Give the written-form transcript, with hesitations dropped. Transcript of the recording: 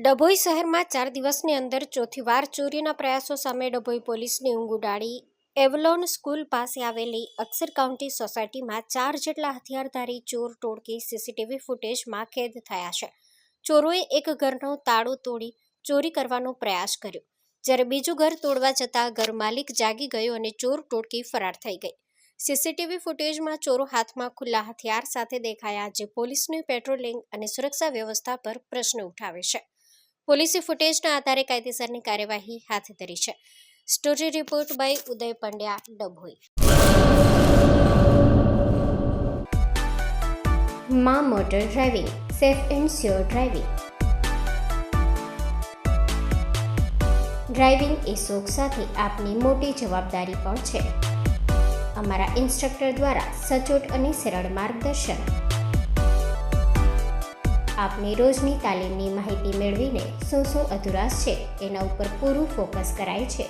ડભોઈ શહેરમાં 4 દિવસની અંદર ચોથી વાર ચોરીના પ્રયાસો સામે ડભોઈ પોલીસની ઊંઘ ઉડાડી એવલોન સ્કૂલ પાસે આવેલી અક્ષર કાઉન્ટી સોસાયટીમાં 4 જેટલા હથિયારધારી ચોર ટોળકી સીસીટીવી ફૂટેજમાં કેદ થયા છે. ચોરોએ એક ઘરનું તાળું તોડી ચોરી કરવાનો પ્રયાસ કર્યો, જ્યારે બીજું ઘર તોડવા જતાં ઘર માલિક જાગી ગયો અને ચોર ટોળકી ફરાર થઈ ગઈ. સીસીટીવી ફૂટેજમાં ચોરો હાથમાં ખુલ્લા હથિયાર સાથે દેખાયા, જે પોલીસની પેટ્રોલિંગ અને સુરક્ષા વ્યવસ્થા પર પ્રશ્ન ઉઠાવે છે. પોલીસે ફૂટેજના આધારે કાયદેસરની કાર્યવાહી હાથ ધરી છે. Story report by Uday Pandya, Dabhoi. મા motor driving, safe and sure driving. Driving એ શોખ સાથે આપની મોટી જવાબદારી પણ છે. અમારા ઇન્સ્ટ્રક્ટર દ્વારા સચોટ અને સરળ માર્ગદર્શન. આપની રોજની તાલીમની માહિતી મેળવીને શું અધુરાશ છે એના ઉપર પૂરું ફોકસ કરાય છે.